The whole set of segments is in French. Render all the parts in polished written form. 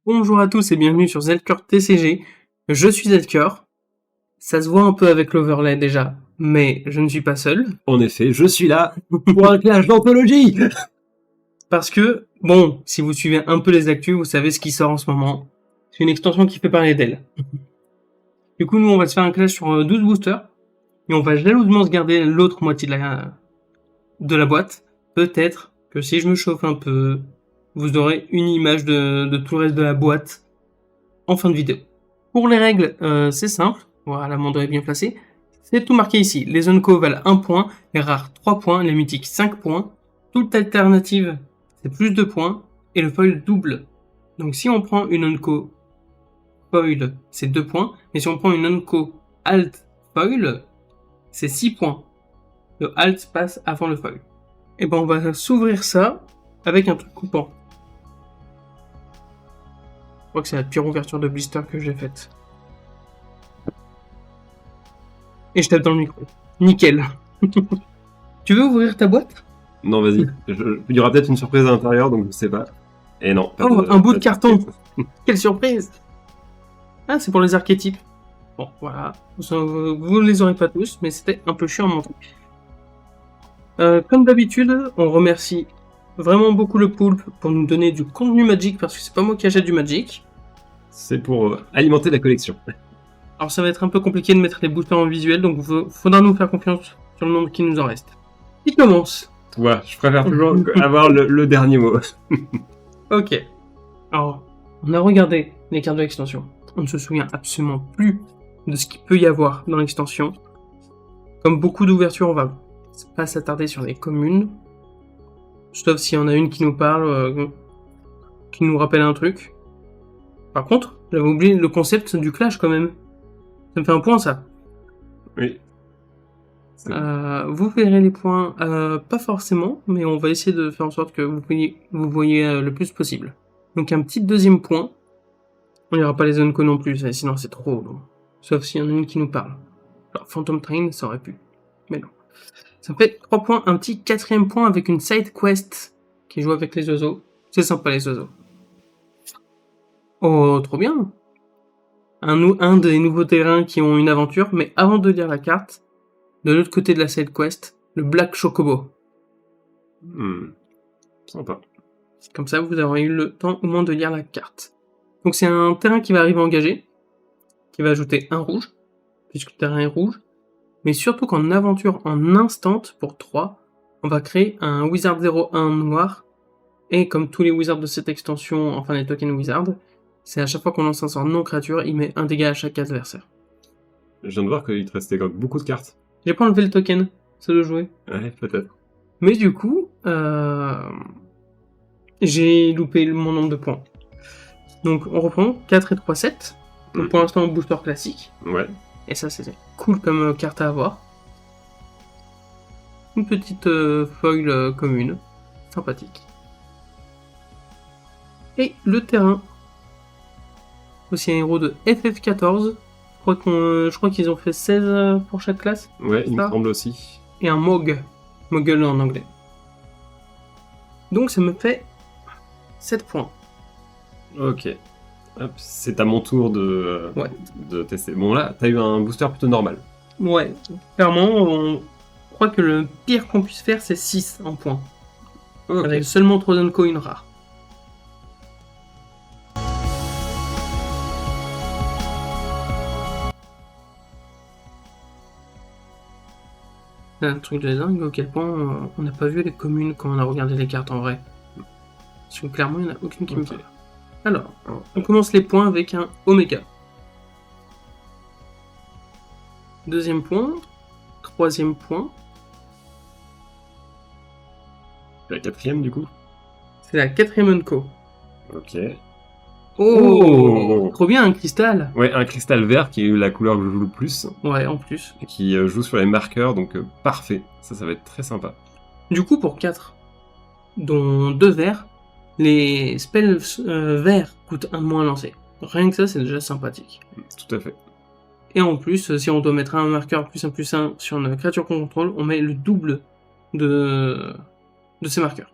Bonjour à tous et bienvenue sur Zelcure TCG. Je suis Zelcure. Ça se voit un peu avec l'overlay déjà, mais je ne suis pas seul. En effet, je suis là pour un clash d'anthologie. Parce que, bon, si vous suivez un peu les actus, vous savez ce qui sort en ce moment. C'est une extension qui fait parler d'elle. Du coup, nous, on va se faire un clash sur 12 boosters. Et on va jalousement se garder l'autre moitié de la boîte. Peut-être que si je me chauffe un peu, vous aurez une image de tout le reste de la boîte en fin de vidéo. Pour les règles, c'est simple. Voilà, mon doigt est bien placé. C'est tout marqué ici. Les Unco valent 1 point, les rares 3 points, les mythiques 5 points. Toute alternative, c'est plus de points, et le foil double. Donc si on prend une Unco foil, c'est 2 points, mais si on prend une Unco alt foil, c'est 6 points. Le alt passe avant le foil. Et ben on va s'ouvrir ça avec un truc coupant. Je crois que c'est la pire ouverture de blister que j'ai faite. Et je tape dans le micro. Nickel. Tu veux ouvrir ta boîte? Non, vas-y. Il y aura peut-être une surprise à l'intérieur, donc je sais pas. Et non. Pas Oh, un bout de carton. Quelle surprise. Ah, c'est pour les archétypes. Bon, voilà. Vous les aurez pas tous, mais c'était un peu chiant à montrer. Comme d'habitude, on remercie vraiment beaucoup le Poulpe pour nous donner du contenu Magic, parce que c'est pas moi qui achète du Magic. C'est pour alimenter la collection. Alors ça va être un peu compliqué de mettre les boosters en visuel, donc faudra nous faire confiance sur le nombre qui nous en reste. Qui commence? Toi, je préfère toujours avoir le dernier mot. Ok. Alors, on a regardé les cartes de l'extension. On ne se souvient absolument plus de ce qu'il peut y avoir dans l'extension. Comme beaucoup d'ouvertures, on va pas s'attarder sur les communes. Sauf s'il y en a une qui nous parle, qui nous rappelle un truc. Par contre, j'avais oublié le concept du clash quand même. Ça me fait un point, ça. Oui. Vous verrez les points, pas forcément, mais on va essayer de faire en sorte que vous voyez le plus possible. Donc un petit deuxième point. On n'ira pas les Unco non plus, sinon c'est trop long. Sauf s'il y en a une qui nous parle. Alors Phantom Train, ça aurait pu. Mais non. Ça fait 3 points, un petit 4e point avec une side quest qui joue avec les oiseaux. C'est sympa les oiseaux. Oh, trop bien. Un des nouveaux terrains qui ont une aventure, mais avant de lire la carte, de l'autre côté de la side quest, le Black Chocobo. Sympa. Comme ça, vous aurez eu le temps au moins de lire la carte. Donc c'est un terrain qui va arriver engagé, qui va ajouter un rouge, puisque le terrain est rouge, mais surtout qu'en aventure en instant pour 3, on va créer un Wizard 01 noir, et comme tous les wizards de cette extension, enfin les tokens wizard, c'est à chaque fois qu'on lance un sort non créature, il met un dégât à chaque adversaire. Je viens de voir qu'il te restait comme beaucoup de cartes. J'ai pas enlevé le token, ça doit jouer. Ouais, peut-être. Mais du coup, j'ai loupé mon nombre de points. Donc on reprend 4 et 3, 7. Donc pour l'instant, booster classique. Ouais. Et ça, c'est cool comme carte à avoir. Une petite foil commune. Sympathique. Et le terrain. Aussi un héros de FF14. Je crois qu'ils ont fait 16 pour chaque classe. Ouais, il me semble aussi. Et un Mog. Mogul en anglais. Donc ça me fait 7 points. Ok. Hop, c'est à mon tour de tester. Bon là, t'as eu un booster plutôt normal. Ouais, clairement, on croit que le pire qu'on puisse faire, c'est 6 en points. Okay. Avec seulement 3 Uncoins rares. C'est un truc de dingue, auquel point on n'a pas vu les communes quand on a regardé les cartes en vrai. Parce que clairement, il n'y en a aucune qui me parle. Alors, on commence les points avec un Oméga. Deuxième point. Troisième point. La quatrième du coup. C'est la 4e Unco. Ok. Oh, trop bien, un cristal. Ouais, un cristal vert qui est la couleur que je joue le plus. Ouais, en plus. Et qui joue sur les marqueurs, donc parfait. Ça va être très sympa. Du coup, pour 4, dont 2 verts, les spells verts coûtent 1 de moins à lancer. Rien que ça, c'est déjà sympathique. Tout à fait. Et en plus, si on doit mettre un marqueur +1/+1 sur une créature qu'on contrôle, on met le double de ces marqueurs.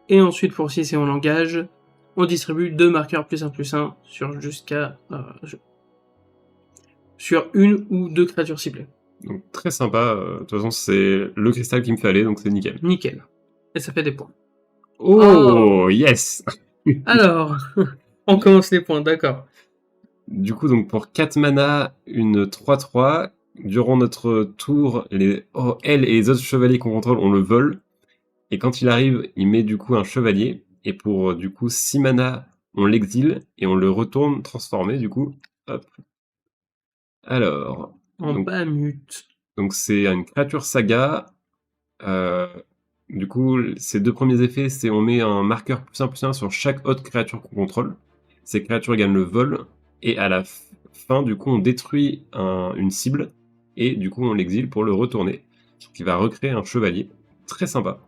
Et ensuite, pour 6, et on l'engage, on distribue 2 marqueurs +1/+1 sur jusqu'à sur une ou 2 créatures ciblées. Donc très sympa, de toute façon c'est le cristal qu'il me fallait, donc c'est nickel. Nickel. Et ça fait des points. Oh, yes. Alors, on commence les points, d'accord. Du coup, donc pour 4 mana, une 3/3, durant notre tour, elle et les autres chevaliers qu'on contrôle, on le vole. Et quand il arrive, il met du coup un chevalier. Et pour du coup 6 mana, on l'exile et on le retourne transformé du coup. Hop. Alors. En Bahamut. Donc c'est une créature saga. Du coup, ces 2 premiers effets, c'est on met un marqueur +1/+1 sur chaque autre créature qu'on contrôle. Ces créatures gagnent le vol. Et à la fin, du coup, on détruit une cible. Et du coup, on l'exile pour le retourner. Qui va recréer un chevalier. Très sympa.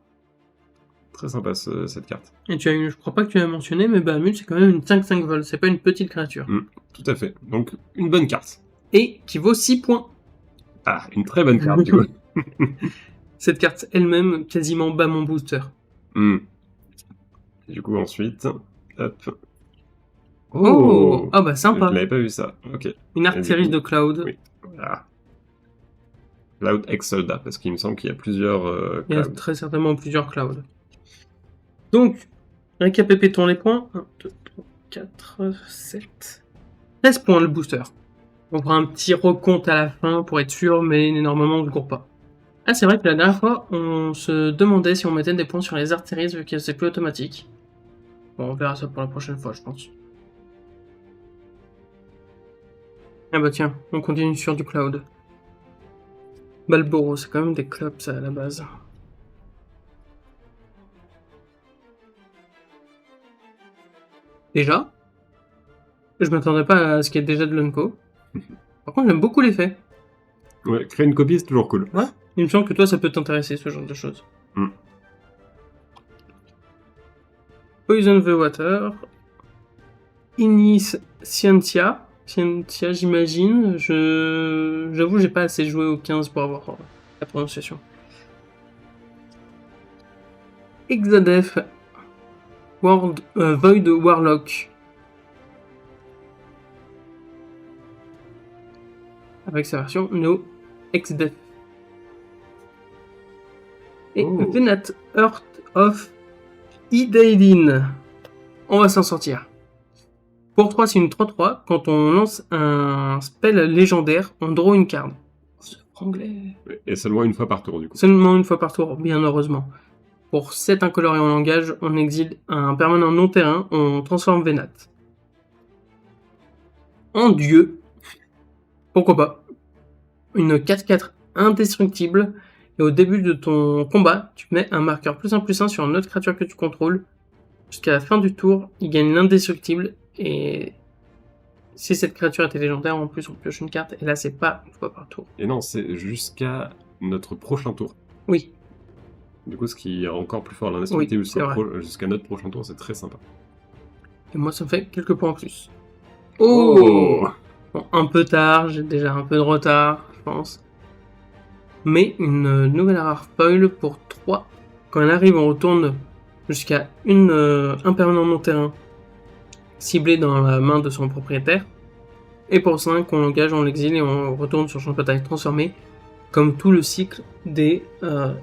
Très sympa cette carte. Et je crois pas que tu l'as mentionné, mais Bahamut c'est quand même une 5/5 vol, c'est pas une petite créature. Tout à fait. Donc une bonne carte. Et qui vaut 6 points. Ah, une très bonne carte du coup. Cette carte elle-même quasiment bat mon booster. Du coup ensuite, hop. Oh, ah bah sympa. Je n'avais pas vu ça. Ok. Une Artillerie de Cloud. Oui. Voilà. Cloud X Soldat, parce qu'il me semble qu'il y a plusieurs. Il y a très certainement plusieurs clouds. Donc, récapitulons les points. 1, 2, 3, 4, 7. 13 points le booster. On fera un petit recompte à la fin pour être sûr, mais normalement on ne court pas. Ah, c'est vrai que la dernière fois, on se demandait si on mettait des points sur les artilleries vu que c'est plus automatique. Bon, on verra ça pour la prochaine fois, je pense. Ah bah tiens, on continue sur du cloud. Malboro, c'est quand même des clubs ça à la base. Déjà, je m'attendais pas à ce qu'il y ait déjà de l'Unco. Par contre, j'aime beaucoup l'effet. Ouais, créer une copie, c'est toujours cool. Ouais, il me semble que toi, ça peut t'intéresser, ce genre de choses. Poison the Water. Scientia, j'imagine. J'avoue, j'ai pas assez joué au 15 pour avoir la prononciation. Exadef. Void Warlock. Avec sa version No Exdef. Et Venat Heart of Idailin. On va s'en sortir. Pour 3, c'est une 3/3. Quand on lance un spell légendaire, on draw une carte. C'est anglais. Et seulement une fois par tour, du coup. Seulement une fois par tour, bien heureusement. Pour 7 incolores et en langage, on exile un permanent non-terrain, on transforme Venat. En dieu. Pourquoi pas. Une 4/4 indestructible. Et au début de ton combat, tu mets un marqueur +1/+1 sur une autre créature que tu contrôles. Jusqu'à la fin du tour, il gagne l'indestructible. Et si cette créature était légendaire, en plus on pioche une carte. Et là, c'est pas une fois par tour. Et non, c'est jusqu'à notre prochain tour. Oui. Du coup, ce qui est encore plus fort, l'indestructible jusqu'à notre prochain tour, c'est très sympa. Et moi, ça me fait quelques points en plus. Oh, bon, un peu tard, j'ai déjà un peu de retard, je pense. Mais une nouvelle rare foil pour 3. Quand elle arrive, on retourne jusqu'à un permanent non-terrain ciblé dans la main de son propriétaire. Et pour 5, on l'engage, on l'exile et on retourne sur champ de bataille transformé. Comme tout le cycle des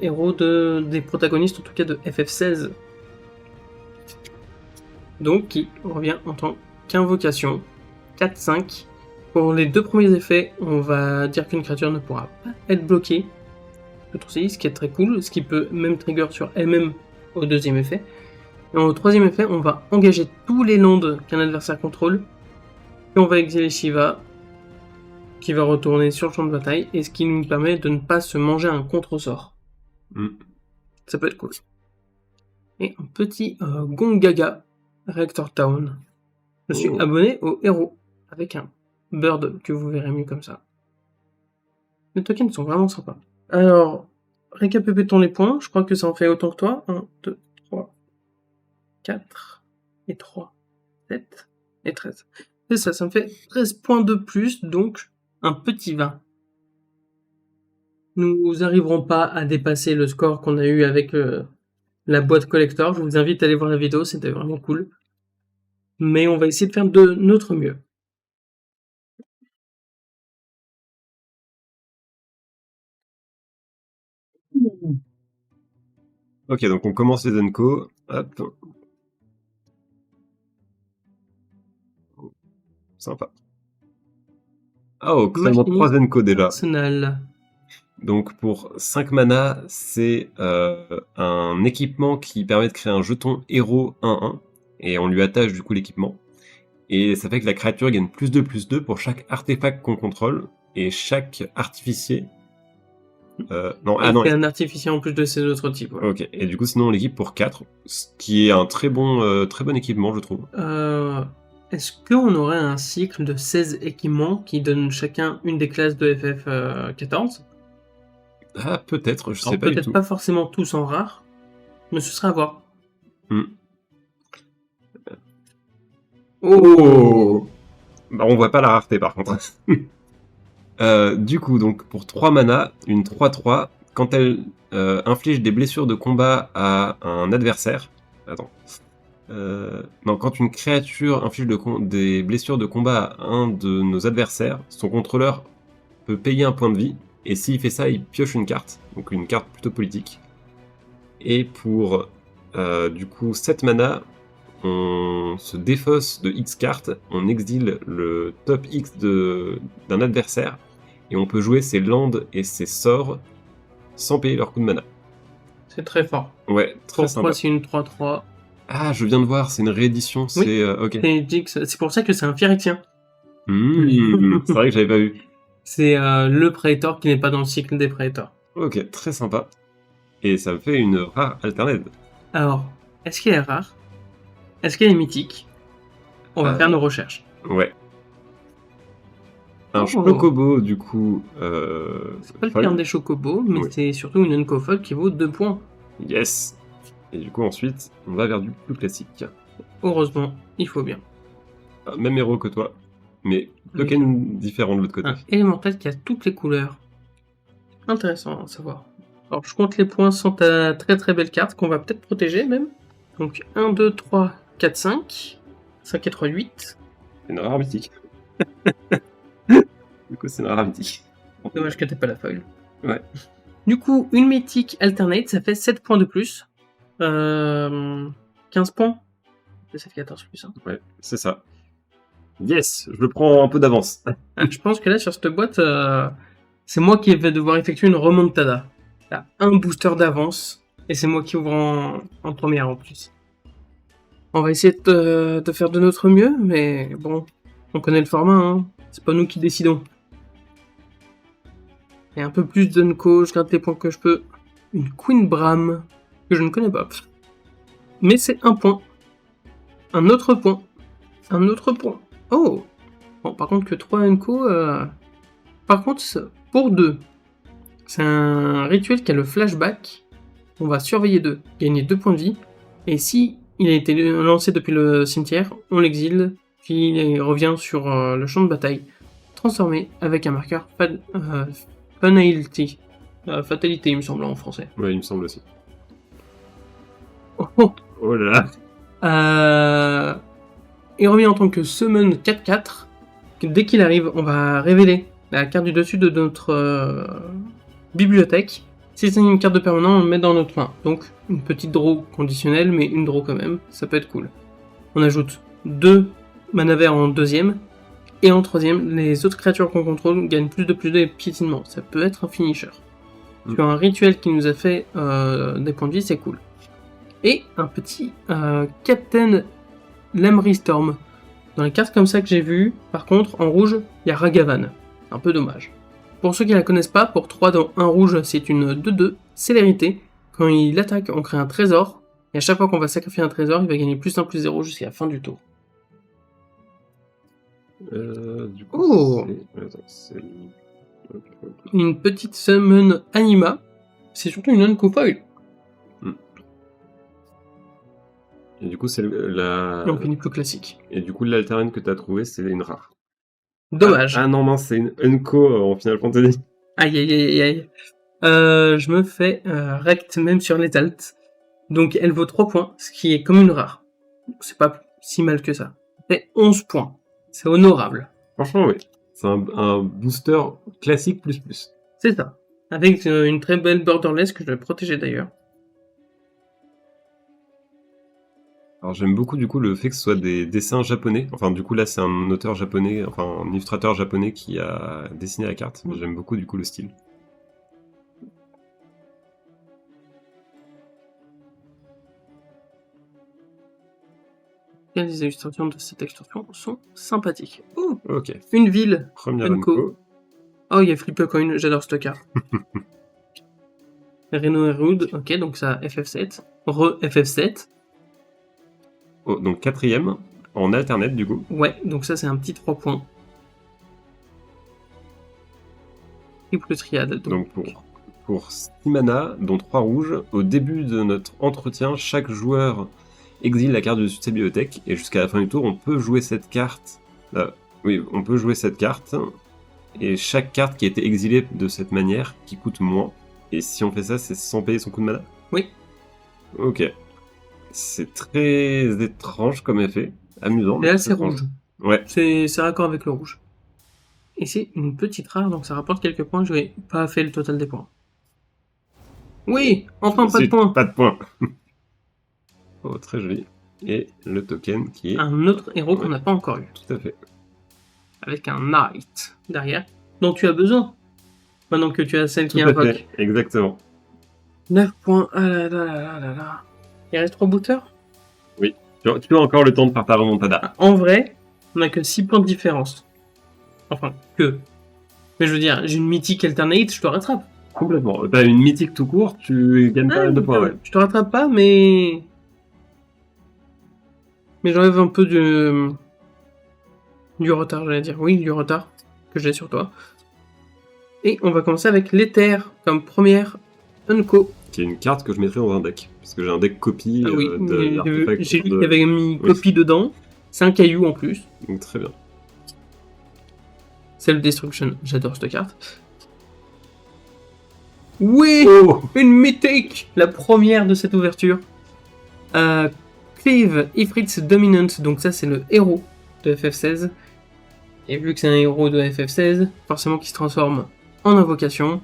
héros des protagonistes, en tout cas de FF16. Donc, qui revient en tant qu'invocation. 4-5. Pour les 2 premiers effets, on va dire qu'une créature ne pourra pas être bloquée. Ce qui est très cool, ce qui peut même trigger sur elle-même au 2e effet. Et au 3e effet, on va engager tous les lands qu'un adversaire contrôle. Et on va exiler Shiva, qui va retourner sur le champ de bataille, et ce qui nous permet de ne pas se manger un contre-sort. Ça peut être cool. Et un petit Gongaga, Reactor Town. Je suis abonné au héros, avec un bird que vous verrez mieux comme ça. Les tokens sont vraiment sympas. Alors, récapitulons les points, je crois que ça en fait autant que toi. 1, 2, 3, 4, et 3, 7, et 13. C'est ça, ça me fait 13 points de plus, donc un petit 20. Nous n'arriverons pas à dépasser le score qu'on a eu avec la boîte collector. Je vous invite à aller voir la vidéo, c'était vraiment cool. Mais on va essayer de faire de notre mieux. Ok, donc on commence les Zenko. Hop. Sympa. Oh, seulement 3 Zenko déjà. Arsenal. Donc pour 5 mana, c'est un équipement qui permet de créer un jeton héros 1-1. Et on lui attache du coup l'équipement. Et ça fait que la créature gagne +2/+2 pour chaque artefact qu'on contrôle. Et chaque artificier... non, ah Il non, fait un artificier en plus de ses autres types. Ouais. ok. Et du coup, sinon on l'équipe pour 4. Ce qui est un très bon équipement, je trouve. Est-ce qu'on aurait un cycle de 16 équipements qui donnent chacun une des classes de FF14? Ah, peut-être, je sais Alors pas du peut-être tout. pas forcément tous en rare, mais ce sera à voir. Oh bah, on voit pas la rareté par contre. Du coup, donc pour 3 mana, une 3/3, quand elle inflige des blessures de combat à un adversaire. Attends. Non, quand une créature inflige des blessures de combat à un de nos adversaires, son contrôleur peut payer un point de vie. Et s'il fait ça, il pioche une carte. Donc une carte plutôt politique. Et pour du coup 7 mana, on se défausse de X cartes, on exile le top X d'un adversaire, et on peut jouer ses landes et ses sorts sans payer leur coût de mana. C'est très fort. Ouais, très sympa. Pourquoi c'est une 3/3? Ah, je viens de voir, c'est une réédition, c'est... ok. C'est pour ça que c'est un Phyrétien. C'est vrai que j'avais pas vu. C'est le Praetor qui n'est pas dans le cycle des Praetors. Ok, très sympa. Et ça me fait une rare alternate. Alors, est-ce qu'elle est rare? Est-ce qu'elle est mythique? On va faire nos recherches. Ouais. Un chocobo, du coup... c'est pas le terme des chocobos, mais oui. c'est surtout une uncofolle qui vaut 2 points. Yes. Et du coup, ensuite, on va vers du plus classique. Heureusement, il faut bien. Même héros que toi, mais token différent de l'autre côté. Un élémental qui a toutes les couleurs. Intéressant à savoir. Alors, je compte les points sans ta très très belle carte qu'on va peut-être protéger même. Donc 1, 2, 3, 4, 5. 5 et 3, 8. C'est une rare mythique. Du coup, c'est une rare mythique. Dommage que t'aies pas la foil. Ouais. Du coup, une mythique alternate, ça fait 7 points de plus. 15 points. C'est 14 plus. Hein. Ouais, c'est ça. Yes, je le prends un peu d'avance. Je pense que là, sur cette boîte, c'est moi qui vais devoir effectuer une remontada. T'as un booster d'avance, et c'est moi qui ouvre en première en plus. On va essayer de faire de notre mieux, mais bon, on connaît le format, hein. C'est pas nous qui décidons. Et un peu plus d'Unco, je garde les points que je peux. Une Queen Bram, que je ne connais pas. Mais c'est un point. Un autre point. Un autre point. Oh! Bon, par contre, que 3 Unco... Par contre, pour 2, c'est un rituel qui a le flashback. On va surveiller 2, gagner 2 points de vie. Et si il a été lancé depuis le cimetière, on l'exile, puis il revient sur le champ de bataille, transformé avec un marqueur Fatality. Fatalité, il me semble en français. Ouais, il me semble aussi. Oh là là. Il revient en tant que Summon 4/4. Dès qu'il arrive, on va révéler la carte du dessus de notre bibliothèque. Si c'est une carte de permanent, on le met dans notre main. Donc, une petite draw conditionnelle, mais une draw quand même. Ça peut être cool. On ajoute 2 mana verts en deuxième. Et en troisième, les autres créatures qu'on contrôle gagnent plus de piétinement. Ça peut être un finisher. Sur un rituel qui nous a fait des points de vie, c'est cool. Et un petit Captain Lamry Storm. Dans les cartes comme ça que j'ai vues, par contre, en rouge, il y a Ragavan. Un peu dommage. Pour ceux qui ne la connaissent pas, pour 3 dans 1 rouge, c'est une 2/2, célérité. Quand il attaque, on crée un trésor. Et à chaque fois qu'on va sacrifier un trésor, il va gagner +1/+0 jusqu'à la fin du tour. Du coup, c'est... Une petite summon anima. C'est surtout une uncofoil. Et du coup, c'est la... Et on finit plus classique. Et du coup, l'alternate que tu as trouvé, c'est une rare. Dommage. Ah non, c'est une Unco en Final Fantasy. Aïe aïe aïe aïe. Je me fais rect même sur les alts. Donc elle vaut 3 points, ce qui est comme une rare. C'est pas si mal que ça. fait 11 points. C'est honorable. Franchement, oui. C'est un booster classique plus plus. C'est ça. Avec une très belle borderless que je vais protéger d'ailleurs. Alors j'aime beaucoup du coup le fait que ce soit des dessins japonais. Enfin du coup là c'est un auteur japonais, enfin un illustrateur japonais qui a dessiné la carte. J'aime beaucoup du coup le style. Et les illustrations de cette extension sont sympathiques. Oh, Ok. une ville. Première Enco. Enco. Oh, il y a Flippercoin, j'adore cette carte. Reno et Rude, ok, donc ça FF7. Re-FF7. Oh, donc quatrième, en alternate du coup. Ouais, donc ça c'est un petit 3 points. Triple triade. Donc pour 6 mana, dont 3 rouges, au début de notre entretien, chaque joueur exile la carte dessus de sa bibliothèque, et jusqu'à la fin du tour, on peut jouer cette carte. Oui, on peut jouer cette carte, et chaque carte qui a été exilée de cette manière, qui coûte moins. Et si on fait ça, c'est sans payer son coup de mana? Oui. Ok. C'est très étrange comme effet. Amusant. Et là c'est rouge. Ouais. C'est raccord avec le rouge. Et c'est une petite rare, donc ça rapporte quelques points. Je n'ai pas fait le total des points. Oui, enfin pas de points. Pas de points. Oh, très joli. Et le token qui est... Un autre héros qu'on n'a pas encore eu. Tout à fait. Avec un Knight derrière, dont tu as besoin. Maintenant que tu as celle qui Tout à invoque. fait, exactement. 9 points. Ah là là là là là. Il reste 3 boosters. Oui. Tu as encore le temps de faire ta remontada. En vrai, on n'a que 6 points de différence. Enfin, que. Mais je veux dire, j'ai une mythique alternate, je te rattrape. Complètement. T'as une mythique tout court, tu gagnes pas mal de points. Ouais. Je te rattrape pas, mais. Mais j'enlève un peu du retard, j'allais dire. Oui, du retard que j'ai sur toi. Et on va commencer avec l'éther comme première Unco. Qui est une carte que je mettrai dans un deck. Parce que j'ai un deck copie Ah oui, de l'artefact. j'ai lu qu'il y avait mis copie dedans. C'est un caillou en plus. Donc très bien. Self-Destruction, j'adore cette carte. Oui, Oh, une mythique, la première de cette ouverture. Cleave, Ifrit's Dominant, donc ça c'est le héros de FF16. Et vu que c'est un héros de FF16, forcément qui se transforme en invocation.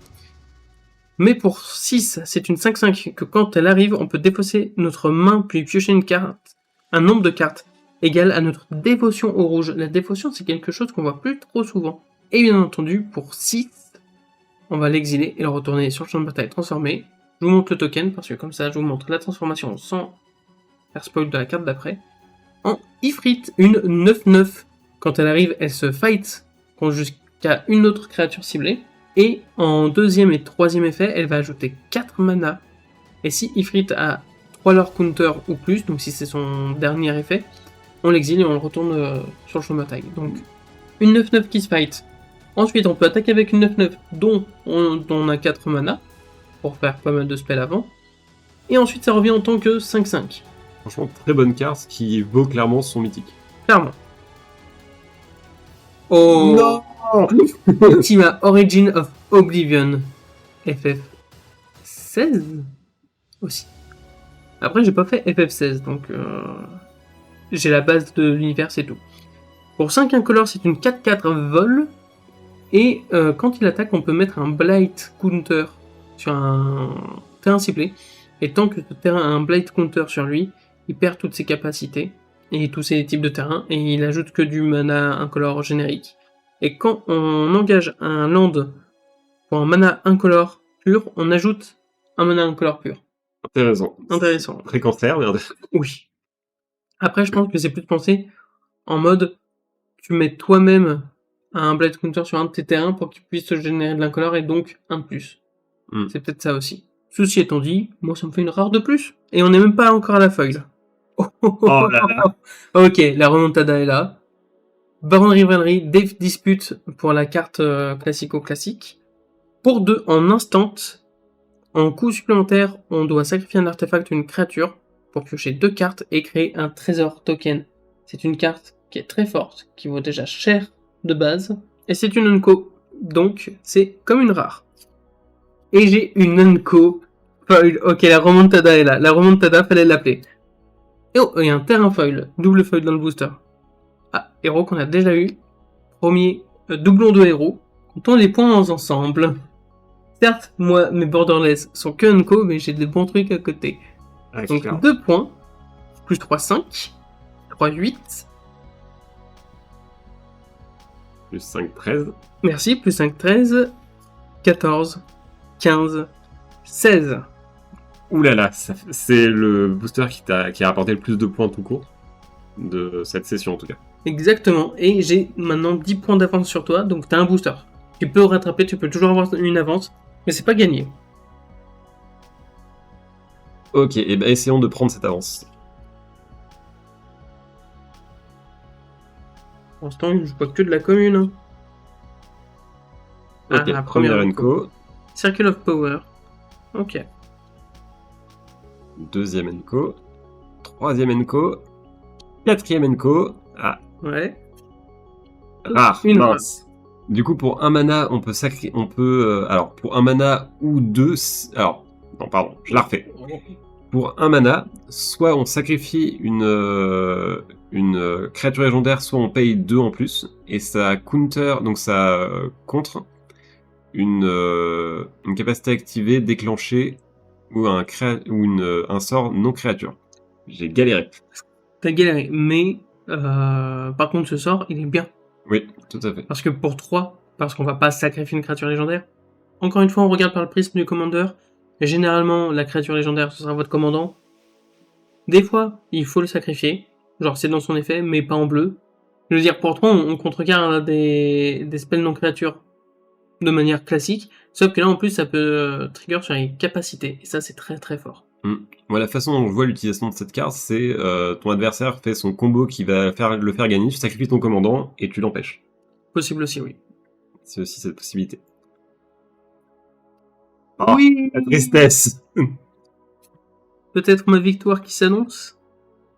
Mais pour 6, c'est une 5-5 que quand elle arrive, on peut défausser notre main puis piocher une carte, un nombre de cartes égal à notre dévotion au rouge. La dévotion, c'est quelque chose qu'on voit plus trop souvent. Et bien entendu, pour 6, on va l'exiler et le retourner sur le champ de bataille transformé. Je vous montre le token, parce que comme ça, je vous montre la transformation sans faire spoil de la carte d'après. En Ifrit, une 9-9. Quand elle arrive, elle se fight contre jusqu'à une autre créature ciblée. Et en deuxième et troisième effet, elle va ajouter 4 mana. Et si Ifrit a 3 lore counter ou plus, donc si c'est son dernier effet, on l'exile et on le retourne sur le champ de bataille. Donc, une 9-9 qui se fight. Ensuite, on peut attaquer avec une 9-9 dont on a 4 mana, pour faire pas mal de spells avant. Et ensuite, ça revient en tant que 5-5. franchement, très bonne carte qui vaut clairement son mythique. Clairement. Oh Non Ultima Origin of Oblivion. FF16 aussi. Après, j'ai pas fait FF16, donc j'ai la base de l'univers, c'est tout. Pour 5 incolores, c'est une 4-4 vol. Et quand il attaque, on peut mettre un Blight Counter sur un terrain ciblé. Et tant que ce terrain a un Blight Counter sur lui, il perd toutes ses capacités et tous ses types de terrain. Et il ajoute que du mana incolore générique. Et quand on engage un land pour un mana incolore pur, on ajoute un mana incolore pur. Intéressant. Très cancer, merde. Oui. Après, je pense que c'est plus de penser en mode, tu mets toi-même un Blight Counter sur un de tes terrains pour qu'il puisse te générer de l'incolore et donc un de plus. C'est peut-être ça aussi. Ceci étant dit, moi ça me fait une rare de plus. Et on n'est même pas encore à la feuille là. Oh là là. Ok, la remontada est là. Baron de Rivalerie, Death Dispute pour la carte classico-classique. Pour 2 en instant, en coup supplémentaire, on doit sacrifier un artefact ou une créature pour piocher 2 cartes et créer un trésor token. C'est une carte qui est très forte, qui vaut déjà cher de base, et c'est une Unco, donc c'est comme une rare. Et j'ai une Unco foil. Ok, la remontada est là. La remontada, fallait l'appeler. Et oh, il y a un terrain foil, double foil dans le booster. héros qu'on a déjà eu. Premier doublon de héros. Comptons les points ensemble. Certes, moi, mes borderless sont que Unco, mais j'ai des bons trucs à côté. Ah, Donc clair. 2 points. Plus 3, 5. 3, 8. Plus 5, 13. Merci, plus 5, 13. 14. 15. 16. Ouh là là, c'est le booster qui a rapporté le plus de points tout court de cette session en tout cas. Exactement. Et j'ai maintenant 10 points d'avance sur toi, donc t'as un booster. Tu peux rattraper, tu peux toujours avoir une avance, mais c'est pas gagné. Ok, et ben essayons de prendre cette avance. Pour l'instant, je vois que de la commune. Hein. Ok, la première Enco, Circle of Power. Ok. deuxième Enco, troisième Enco, quatrième Enco. Ah, Ouais. rare, Une mince. Du coup, pour un mana, on peut alors, pour un mana ou deux... Alors, non, pardon, je la refais. Pour un mana, soit on sacrifie une créature légendaire, soit on paye 2 en plus, et ça counter, donc ça contre une capacité activée, déclenchée, ou un sort non créature. J'ai galéré. T'as galéré, mais par contre, ce sort, il est bien. Oui, tout à fait. Parce que pour 3, parce qu'on va pas sacrifier une créature légendaire. Encore une fois, on regarde par le prisme du commandeur. Et généralement, la créature légendaire, ce sera votre commandant. Des fois, il faut le sacrifier. Genre, c'est dans son effet, mais pas en bleu. Je veux dire, pour 3, on contrecarre des spells non créatures de manière classique. Sauf que là, en plus, ça peut trigger sur les capacités. Et ça, c'est très très fort. Moi, la façon dont je vois l'utilisation de cette carte, c'est ton adversaire fait son combo qui va le faire gagner, tu sacrifies ton commandant et tu l'empêches. Possible aussi, oui. C'est aussi cette possibilité. Oh, oui la tristesse. Peut-être ma victoire qui s'annonce.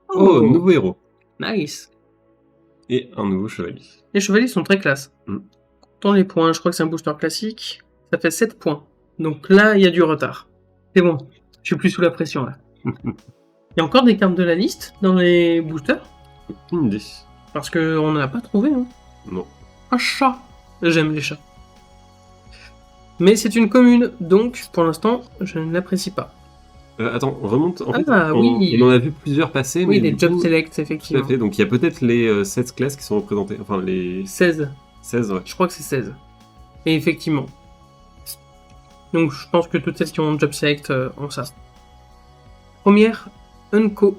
Oh, nouveau héros. Nice. Et un nouveau chevalier. Les chevaliers sont très classe. Dans les points, je crois que c'est un booster classique. Ça fait 7 points. Donc là, il y a du retard. C'est bon. Je suis plus sous la pression là. Il y a encore des cartes de la liste dans les boosters. Aucune idée. Parce qu'on n'en a pas trouvé. Hein. Non. Un chat. J'aime les chats. Mais c'est une commune, donc pour l'instant, je ne l'apprécie pas. Attends, on remonte. En fait, oui. on en a vu plusieurs passer. Oui, mais les job select, effectivement. Tout à fait. Donc il y a peut-être les 16 classes qui sont représentées. Enfin, les 16. 16, ouais. Je crois que c'est 16. Et effectivement. Donc je pense que toutes celles qui ont job select ont ça. Première, Unco.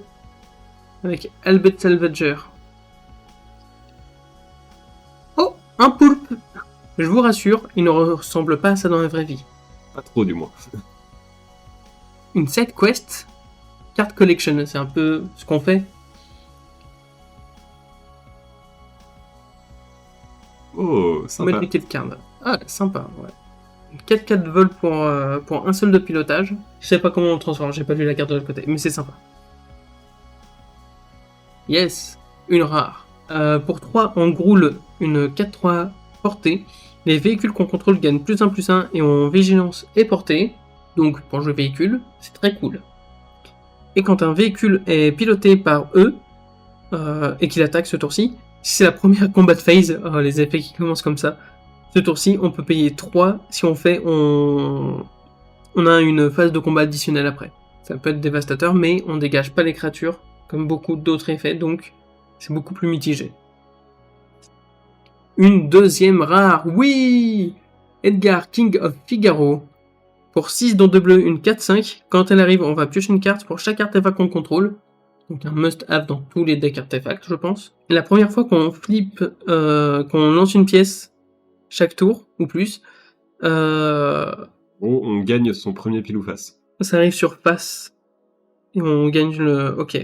Avec Albert Salvager. Oh, un poulpe. Je vous rassure, il ne ressemble pas à ça dans la vraie vie. Pas trop, du moins. Une side quest, card collection, c'est un peu ce qu'on fait. Oh, sympa. Mettre des quêtes cartes. Ah, sympa, ouais. 4-4 vol pour un seul de pilotage. Je sais pas comment on le transforme, j'ai pas vu la carte de l'autre côté, mais c'est sympa. Yes, une rare. Pour 3, on groule une 4-3 portée. Les véhicules qu'on contrôle gagnent +1/+1 et ont vigilance et portée. Donc pour jouer véhicule, c'est très cool. Et quand un véhicule est piloté par eux, et qu'il attaque ce tour-ci, si c'est la première combat phase, les effets qui commencent comme ça, ce tour-ci, on peut payer 3 si on fait, on a une phase de combat additionnelle après. Ça peut être dévastateur, mais on dégage pas les créatures, comme beaucoup d'autres effets, donc c'est beaucoup plus mitigé. Une deuxième rare, oui! Edgar, King of Figaro. Pour 6 dont 2 bleus, une 4-5. Quand elle arrive, on va piocher une carte pour chaque artefact qu'on contrôle. Donc un must-have dans tous les decks artefacts, je pense. Et la première fois qu'on flippe, qu'on lance une pièce chaque tour, ou plus, On gagne son premier pile ou face. ça arrive sur face. Et on gagne le... Ok.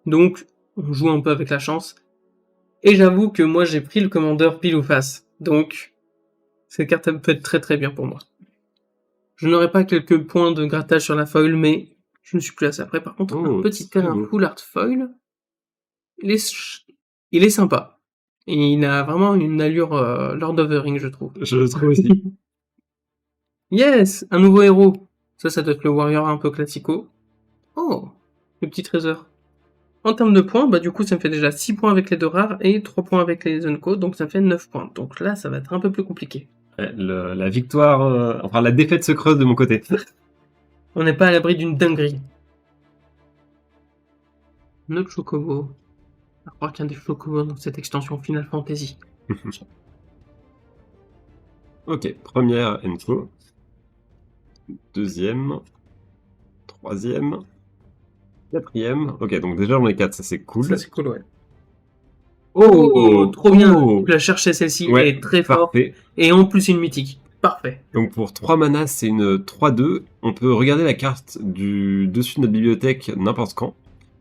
Donc, on joue un peu avec la chance. Et j'avoue que moi, j'ai pris le commandeur pile ou face. Donc, cette carte peut être très très bien pour moi. Je n'aurai pas quelques points de grattage sur la foil, mais je ne suis plus assez. Après, par contre, un petit terrain full art foil, il est sympa. Et il a vraiment une allure Lord of the Rings, je trouve. Je le trouve aussi. Yes, un nouveau héros. Ça doit être le warrior un peu classico. Oh, le petit trésor. En termes de points, bah du coup ça me fait déjà 6 points avec les 2 rares et 3 points avec les Unco, donc ça fait 9 points. Donc là ça va être un peu plus compliqué. Ouais, la victoire, enfin la défaite se creuse de mon côté. On n'est pas à l'abri d'une dinguerie. Notre chocobo. Je crois qu'il y a des chocobos dans cette extension Final Fantasy. Ok, première info. Deuxième. Troisième. Quatrième. Ok, donc déjà j'en ai 4, ça c'est cool. Ça c'est cool, ouais. Oh, trop bien. oh. Tu l'as cherché celle-ci, Ouais, elle est très forte. Parfait. Et en plus une mythique. Parfait. Donc pour 3 manas, c'est une 3-2. On peut regarder la carte du dessus de notre bibliothèque n'importe quand.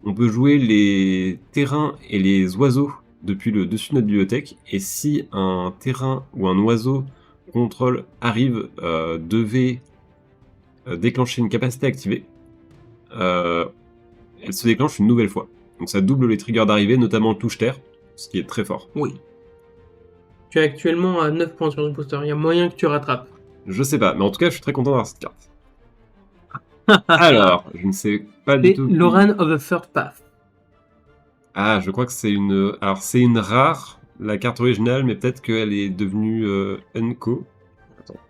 On peut jouer les terrains et les oiseaux depuis le dessus de notre bibliothèque. Et si un terrain ou un oiseau contrôle arrive, devait déclencher une capacité activée, elle se déclenche une nouvelle fois. Donc ça double les triggers d'arrivée, notamment le touche-terre, ce qui est très fort. Oui. Tu es actuellement à 9 points sur ce booster, il y a moyen que tu rattrapes. Je sais pas, mais en tout cas, je suis très content d'avoir cette carte. Alors, je ne sais pas du C'est tout. Loran of the Third Path. Ah, je crois que c'est une. Alors, c'est une rare, la carte originale, mais peut-être qu'elle est devenue Unco. Attends.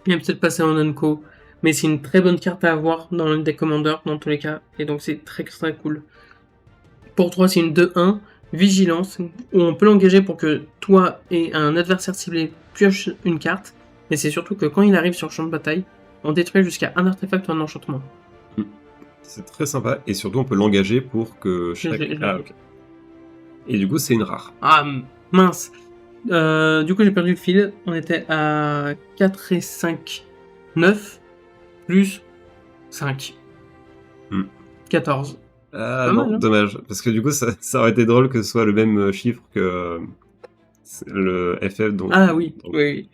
Il est peut-être passé en Unco, mais c'est une très bonne carte à avoir dans le deck Commander dans tous les cas, et donc c'est très très cool. Pour 3, c'est une 2-1, Vigilance, où on peut l'engager pour que toi et un adversaire ciblé pioche une carte, mais c'est surtout que quand il arrive sur le champ de bataille, on détruit jusqu'à un artefact ou un enchantement. C'est très sympa, et surtout on peut l'engager pour que chaque. Ah, ok. Et du coup, c'est une rare. Ah mince. Du coup, j'ai perdu le fil. On était à 4 et 5, 9, plus 5. 14. Ah Pas non, mal, hein. dommage. Parce que du coup, ça aurait été drôle que ce soit le même chiffre que le FF. Donc... Ah oui, oui.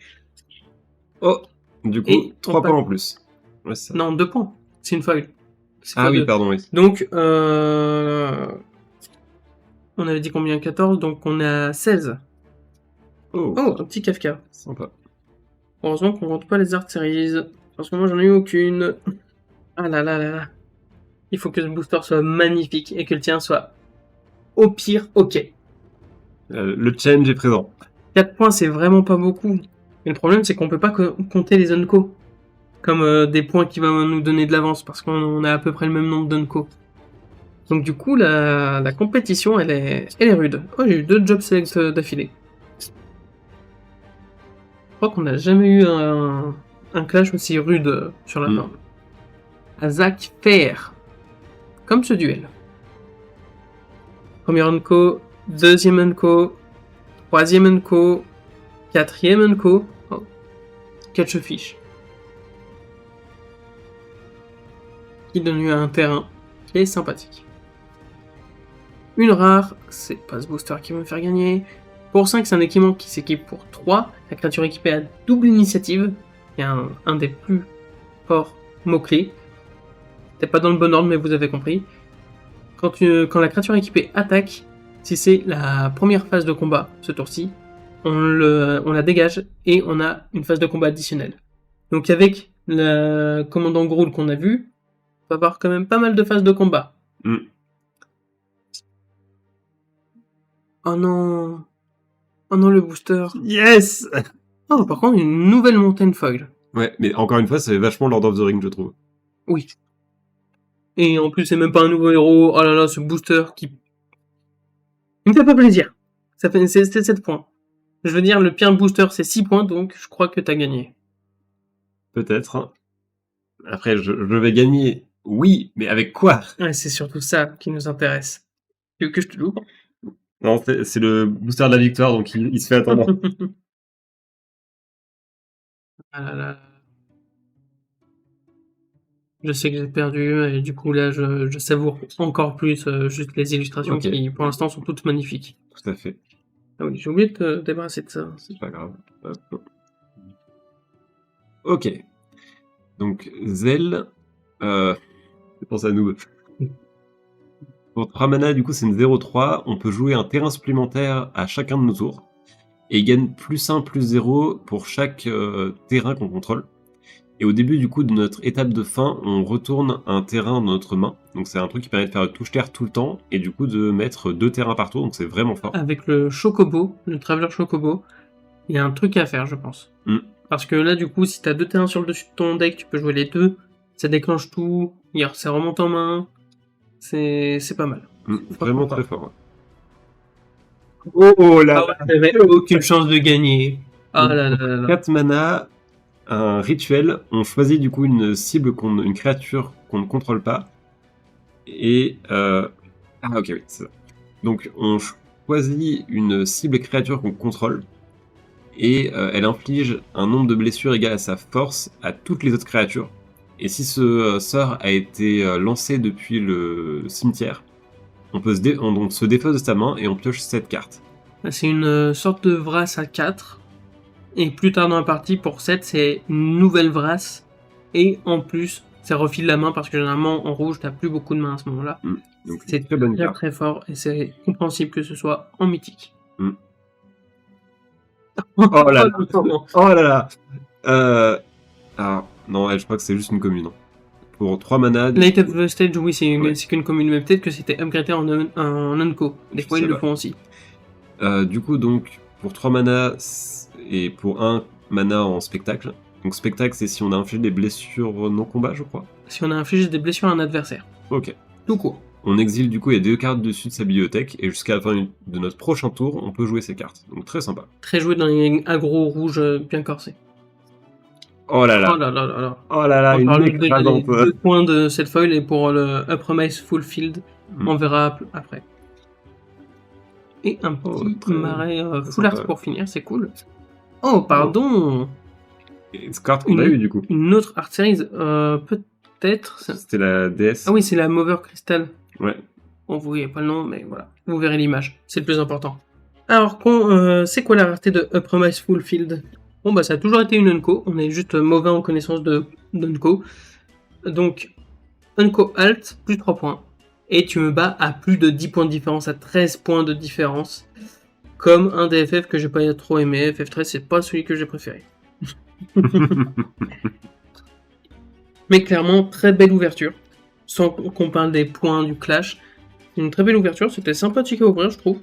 Oh, du coup, Et 3 on points passe- en plus. Ouais, ça. Non, 2 points. C'est une foil. C'est Ah fois oui, deux. pardon, oui. Donc, on avait dit combien? 14, donc on est à 16. Oh, Oh, un petit Kafka. sympa. Heureusement qu'on compte pas les Art Series. Parce que moi, j'en ai eu aucune. Ah là là là là. Il faut que ce booster soit magnifique et que le tien soit au pire ok. Le change est présent. 4 points, c'est vraiment pas beaucoup. Mais le problème, c'est qu'on peut pas compter les Unco comme des points qui vont nous donner de l'avance parce qu'on a à peu près le même nombre d'Unco. Donc du coup, la compétition, elle est rude. Oh, j'ai eu 2 job selects d'affilée. Je crois qu'on n'a jamais eu un clash aussi rude sur la fin. Azak Fair. Comme ce duel. Premier Unco, deuxième Unco, troisième Unco, quatrième Unco. Oh. Catch fish. Qui donne lieu à un terrain qui est sympathique. Une rare, c'est pas ce booster qui va me faire gagner. Pour 5, c'est un équipement qui s'équipe pour 3. La créature équipée a double initiative. Il y a un des plus forts mots-clés. C'était pas dans le bon ordre, mais vous avez compris. Quand la créature équipée attaque, si c'est la première phase de combat, ce tour-ci, on la dégage et on a une phase de combat additionnelle. Donc avec le commandant Groul qu'on a vu, on va avoir quand même pas mal de phases de combat. Oh non. Oh non, le booster. Yes. Oh, par contre, une nouvelle montagne foil. Ouais, mais encore une fois, c'est vachement Lord of the Rings, je trouve. Oui. Et en plus, c'est même pas un nouveau héros. Oh là là, ce booster qui... Il me fait pas plaisir. C'est 7 points. Je veux dire, le pire booster, c'est 6 points, donc je crois que t'as gagné. Peut-être. Après, je vais gagner. Oui, mais avec quoi? Ouais, c'est surtout ça qui nous intéresse. Tu veux que je te l'ouvre? Non, c'est le booster de la victoire, donc il se fait attendre. Ah là là. Je sais que j'ai perdu, et du coup là je savoure encore plus juste les illustrations qui pour l'instant sont toutes magnifiques. Tout à fait. Ah oui, j'ai oublié de te débarrasser de ça. C'est pas grave. Hop. Ok. Donc, Zell. Je pense à nous. Pour 3 mana, du coup, c'est une 0-3. On peut jouer un terrain supplémentaire à chacun de nos tours. Et il gagne +1, +0 pour chaque terrain qu'on contrôle. Et au début du coup de notre étape de fin, on retourne un terrain dans notre main. Donc c'est un truc qui permet de faire le touche-terre tout le temps et du coup de mettre 2 terrains par tour, donc c'est vraiment fort. Avec le Chocobo, le Traveler Chocobo, il y a un truc à faire, je pense. Parce que là, du coup, si t'as 2 terrains sur le dessus de ton deck, tu peux jouer les 2. Ça déclenche tout, ça remonte en main. C'est pas mal. Vraiment très fort. Oh là là, t'avais aucune chance de gagner. Ah là là là là. 4 mana, un rituel, on choisit du coup une cible, une créature qu'on ne contrôle pas. Et... Ah ok, oui, c'est ça. Donc on choisit une cible créature qu'on contrôle. Et elle inflige un nombre de blessures égal à sa force à toutes les autres créatures. Et si ce sort a été lancé depuis le cimetière, on peut donc se défausse de sa main et on pioche 7 cartes. C'est une sorte de Vrasse à 4. Et plus tard dans la partie, pour 7, c'est une nouvelle Vrasse. Et en plus, ça refile la main parce que généralement en rouge, t'as plus beaucoup de mains à ce moment-là. Donc c'est très bonne carte. Très fort et c'est compréhensible que ce soit en mythique. Oh là là. Oh là là. Alors, non, je crois que c'est juste une commune. Pour 3 mana... Light of the Stage, oui, c'est qu'une commune, mais peut-être que c'était upgradé en unco. Des fois, ils le font aussi. Du coup, donc, pour 3 mana et pour 1 mana en spectacle. Donc, spectacle, c'est si on a infligé des blessures non-combat, je crois. Si on a infligé des blessures à un adversaire. Ok. Tout court. On exile, du coup, il y a 2 cartes dessus de sa bibliothèque, et jusqu'à la fin de notre prochain tour, on peut jouer ces cartes. Donc, très sympa. Très joué dans les aggro rouges bien corsés. Oh là là. Oh là là là là. Oh là là, une écrasante. 2 points de cette foil et pour le Uprise Fulfilled, on verra après. Et un petit marais full art pour finir, c'est cool. Oh, pardon. Et ce carte qu'on a eu, du coup. Une autre art series, peut-être. C'était la DS. Ah oui, c'est la Mover Crystal. Ouais. Bon, vous voyez pas le nom, mais voilà. Vous verrez l'image, c'est le plus important. Alors, c'est quoi la rareté de Uprise Fulfilled? Bon, bah ça a toujours été une Unco, on est juste mauvais en connaissance d'Unco. Donc, Unco Alt, plus 3 points. Et tu me bats à plus de 10 points de différence, à 13 points de différence. Comme un des FF que j'ai pas trop aimé, FF13, c'est pas celui que j'ai préféré. Mais clairement, très belle ouverture. Sans qu'on parle des points du clash. Une très belle ouverture, c'était sympathique à ouvrir, je trouve.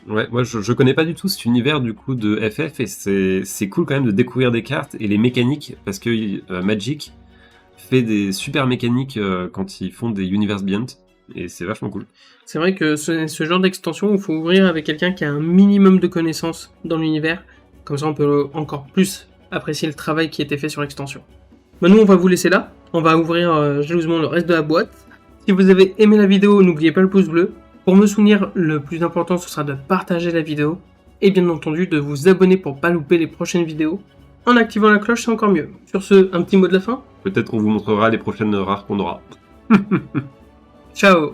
Ouais, moi je connais pas du tout cet univers du coup de FF et c'est cool quand même de découvrir des cartes et les mécaniques parce que Magic fait des super mécaniques quand ils font des Universe Beyond et c'est vachement cool. C'est vrai que ce genre d'extension, il faut ouvrir avec quelqu'un qui a un minimum de connaissances dans l'univers, comme ça on peut encore plus apprécier le travail qui a été fait sur l'extension. Nous on va vous laisser là, on va ouvrir jalousement le reste de la boîte. Si vous avez aimé la vidéo, n'oubliez pas le pouce bleu. Pour me soutenir, le plus important ce sera de partager la vidéo et bien entendu de vous abonner pour pas louper les prochaines vidéos. En activant la cloche, c'est encore mieux. Sur ce, un petit mot de la fin ? Peut-être on vous montrera les prochaines rares qu'on aura. Ciao.